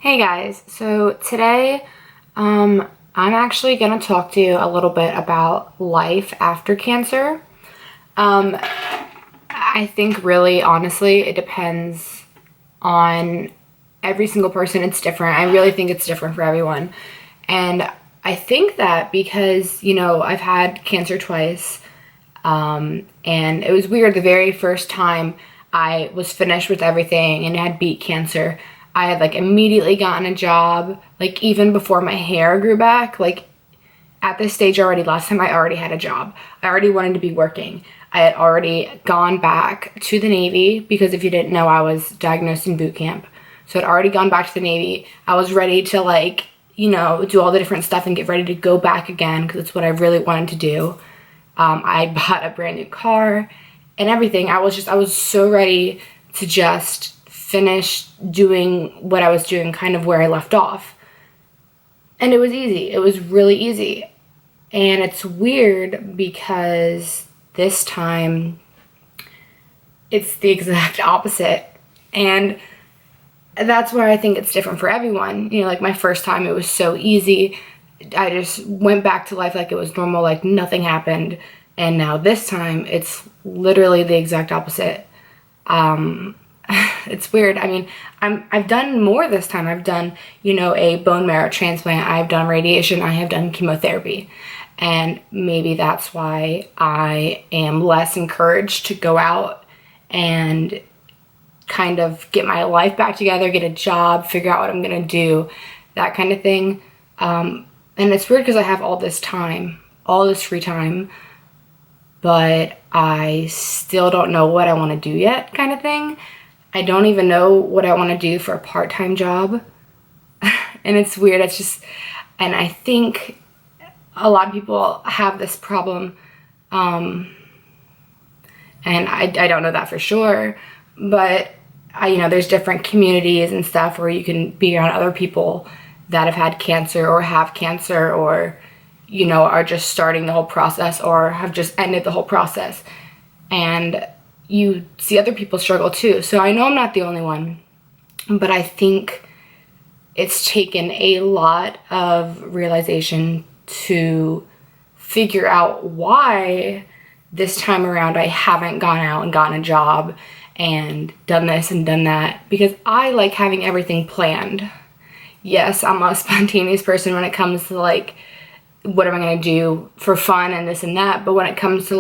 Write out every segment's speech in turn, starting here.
Hey guys, so today I'm actually going to talk to you a little bit about life after cancer. I think really honestly it depends on every single person. It's different. I really think it's different for everyone. And I think that because, I've had cancer twice, and it was weird the very first time I was finished with everything and had beat cancer. I had immediately gotten a job, even before my hair grew back. At this stage already, last time I already had a job. I already wanted to be working. I had already gone back to the Navy because if you didn't know, I was diagnosed in boot camp. So I'd already gone back to the Navy. I was ready to do all the different stuff and get ready to go back again because it's what I really wanted to do. I bought a brand new car and everything. I was so ready to just finish doing what I was doing kind of where I left off. And it was easy. It was really easy. And it's weird because this time it's the exact opposite. And that's where I think it's different for everyone. My first time it was so easy. I just went back to life like it was normal, like nothing happened. And now this time it's literally the exact opposite. It's weird. I've done more this time. I've done, a bone marrow transplant. I've done radiation. I have done chemotherapy. And maybe that's why I am less encouraged to go out and kind of get my life back together, get a job, figure out what I'm going to do, that kind of thing. And it's weird because I have all this time, all this free time, but I still don't know what I want to do yet, kind of thing. I don't even know what I want to do for a part-time job. And it's weird. And I think a lot of people have this problem. And I don't know that for sure, but there's different communities and stuff where you can be around other people that have had cancer or have cancer or, are just starting the whole process or have just ended the whole process. And you see other people struggle too. So I know I'm not the only one, but I think it's taken a lot of realization to figure out why this time around I haven't gone out and gotten a job and done this and done that, because I like having everything planned. Yes, I'm a spontaneous person when it comes to what am I going to do for fun and this and that, but when it comes to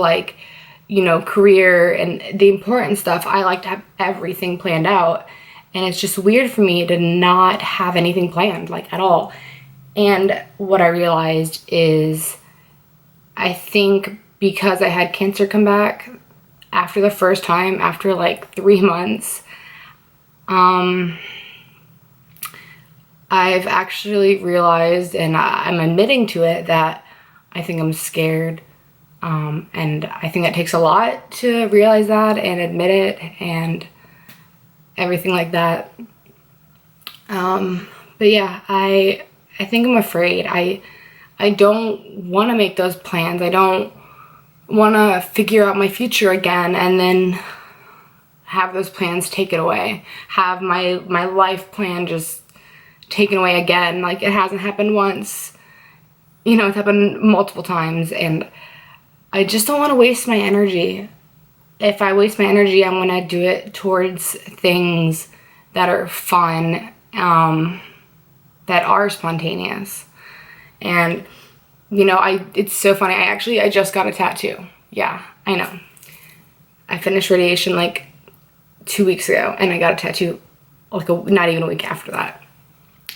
career and the important stuff, I like to have everything planned out. And it's just weird for me to not have anything planned, at all. And what I realized is I think because I had cancer come back after the first time, after 3 months, I've actually realized, and I'm admitting to it, that I think I'm scared. And I think that takes a lot to realize that and admit it and everything like that. But yeah, I think I'm afraid. I don't want to make those plans. I don't want to figure out my future again and then have those plans taken away. Have my life plan just taken away again. It hasn't happened once. It's happened multiple times, and I just don't want to waste my energy. If I waste my energy, I'm going to do it towards things that are fun, that are spontaneous. And, it's so funny. I just got a tattoo. Yeah, I know. I finished radiation 2 weeks ago, and I got a tattoo not even a week after that.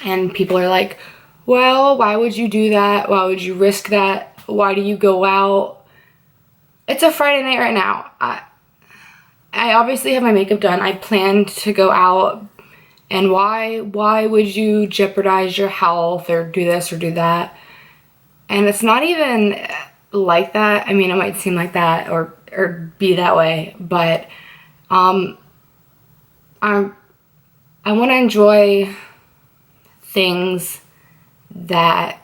And people are like, well, why would you do that? Why would you risk that? Why do you go out? It's a Friday night right now. I obviously have my makeup done. I planned to go out. And why would you jeopardize your health or do this or do that? And it's not even like that. It might seem like that or be that way. But I want to enjoy things that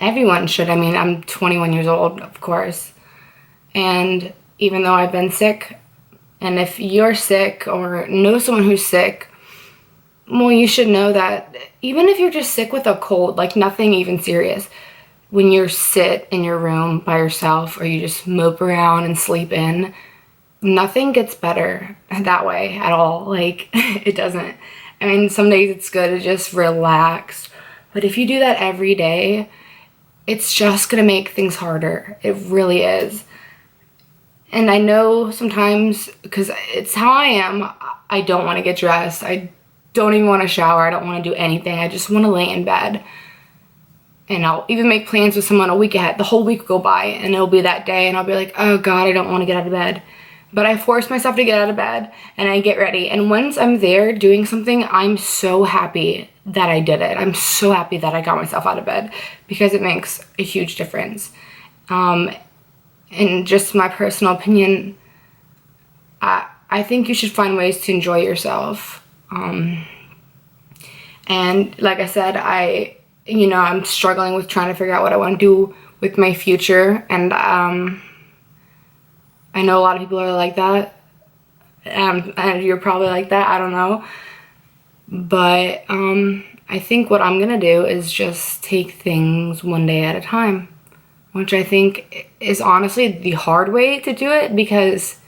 everyone should. I'm 21 years old, of course. And even though I've been sick, and if you're sick or know someone who's sick, Well, you should know that even if you're just sick with a cold, like nothing even serious, when you sit in your room by yourself or you just mope around and sleep in, nothing gets better that way at all. Like, it doesn't. I mean, some days it's good to just relax, but if you do that every day, it's just gonna make things harder. It really is. And I know sometimes, because it's how I am, I don't want to get dressed. I don't even want to shower. I don't want to do anything. I just want to lay in bed. And I'll even make plans with someone a week ahead. The whole week will go by and it'll be that day and I'll be like, oh God, I don't want to get out of bed. But I force myself to get out of bed and I get ready. And once I'm there doing something, I'm so happy that I did it. I'm so happy that I got myself out of bed because it makes a huge difference. And just my personal opinion, I think you should find ways to enjoy yourself. And like I said, I'm struggling with trying to figure out what I want to do with my future. And I know a lot of people are like that. And you're probably like that, I don't know. But I think what I'm going to do is just take things one day at a time, which I think is honestly the hard way to do it, because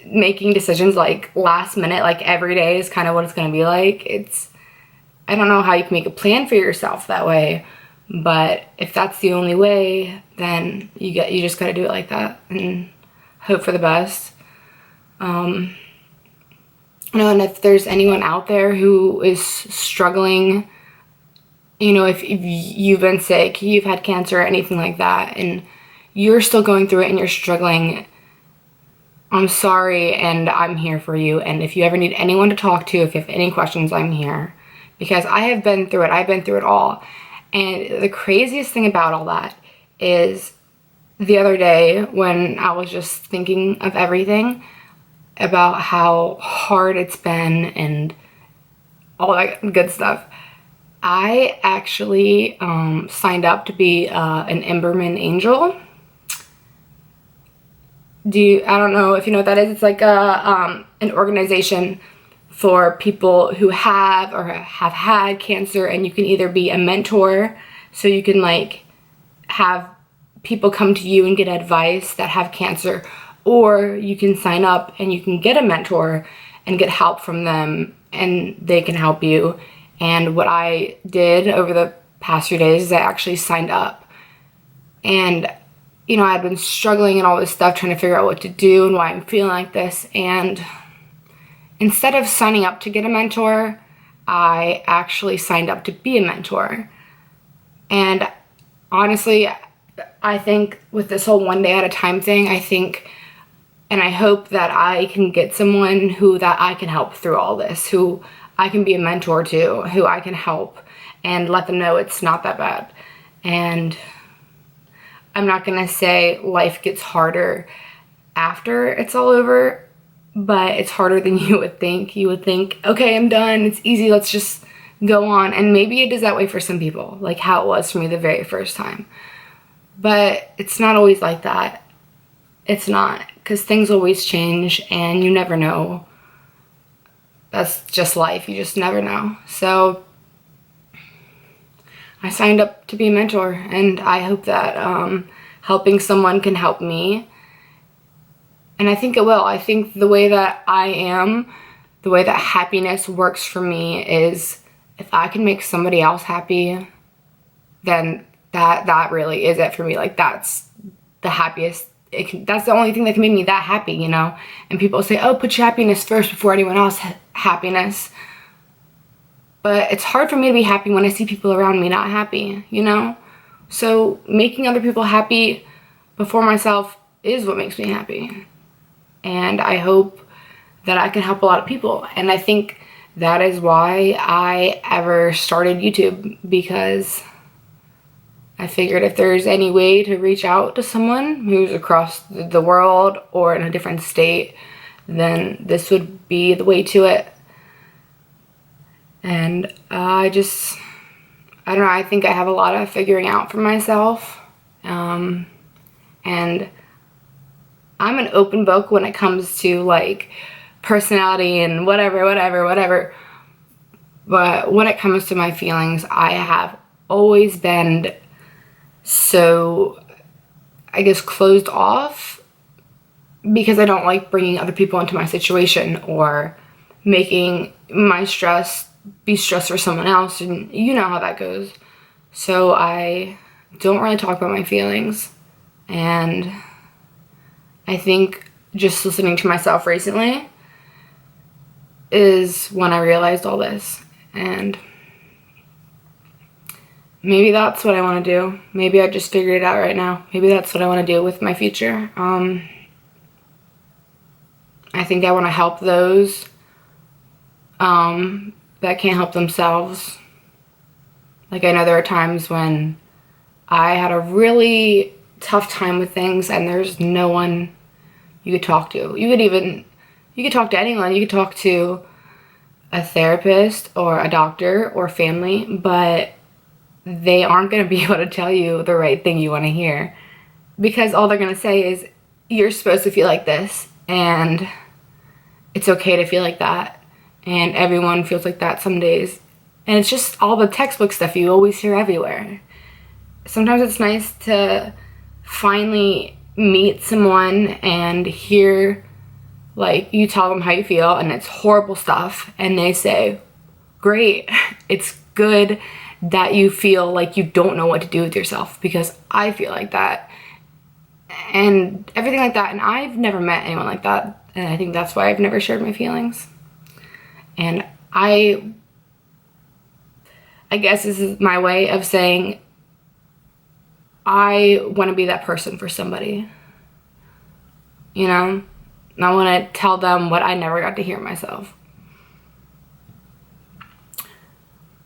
making decisions like last minute, like every day, is kind of what it's going to be like. I don't know how you can make a plan for yourself that way, but if that's the only way, then you just got to do it like that and hope for the best. And if there's anyone out there who is struggling, if you've been sick, you've had cancer or anything like that, and you're still going through it and you're struggling, I'm sorry, and I'm here for you. And if you ever need anyone to talk to, if you have any questions, I'm here. Because I have been through it. I've been through it all. And the craziest thing about all that is the other day when I was just thinking of everything, about how hard it's been and all that good stuff, I actually signed up to be an Emberman Angel. I don't know if you know what that is. It's like an organization for people who have or have had cancer, and you can either be a mentor, so you can like have people come to you and get advice that have cancer, or you can sign up and you can get a mentor and get help from them and they can help you. And what I did over the past few days is I actually signed up. And I had been struggling and all this stuff, trying to figure out what to do and why I'm feeling like this. And instead of signing up to get a mentor, I actually signed up to be a mentor. And honestly, I think with this whole one day at a time thing, and I hope that I can get someone that I can help through all this, who I can be a mentor to, who I can help and let them know it's not that bad. And I'm not going to say life gets harder after it's all over, but it's harder than you would think. You would think, okay, I'm done. It's easy. Let's just go on. And maybe it is that way for some people, like how it was for me the very first time. But it's not always like that. It's not, because things always change and you never know. That's just life. You just never know. So I signed up to be a mentor, and I hope that helping someone can help me. And I think it will. I think the way that I am, the way that happiness works for me is if I can make somebody else happy, then that really is it for me. Like, that's the happiest. That's the only thing that can make me that happy, And people say, oh, put your happiness first before anyone else's happiness. But it's hard for me to be happy when I see people around me not happy, So making other people happy before myself is what makes me happy. And I hope that I can help a lot of people. And I think that is why I ever started YouTube, because I figured if there's any way to reach out to someone who's across the world or in a different state, then this would be the way to it. And I don't know, I think I have a lot of figuring out for myself. And I'm an open book when it comes to like personality and whatever. But when it comes to my feelings, I have always been so, I guess, closed off because I don't like bringing other people into my situation or making my stress be stress for someone else, and you know how that goes. So I don't really talk about my feelings, and I think just listening to myself recently is when I realized all this, and maybe that's what I want to do. Maybe I just figured it out right now. Maybe that's what I want to do with my future. I think I want to help those that can't help themselves. Like, I know there are times when I had a really tough time with things and there's no one you could talk to. You could talk to anyone. You could talk to a therapist or a doctor or family, but they aren't going to be able to tell you the right thing you want to hear, because all they're going to say is, you're supposed to feel like this, and it's okay to feel like that, and everyone feels like that some days. And it's just all the textbook stuff you always hear everywhere. Sometimes it's nice to finally meet someone and hear, like, you tell them how you feel and it's horrible stuff, and they say, great, it's good that you feel like you don't know what to do with yourself, because I feel like that, and everything like that. And I've never met anyone like that, and I think that's why I've never shared my feelings. And I guess this is my way of saying I want to be that person for somebody, you know? I want to tell them what I never got to hear myself.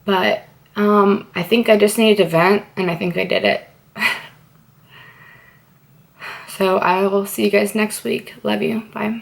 But I think I just needed to vent, and I think I did it. So I will see you guys next week. Love you. Bye.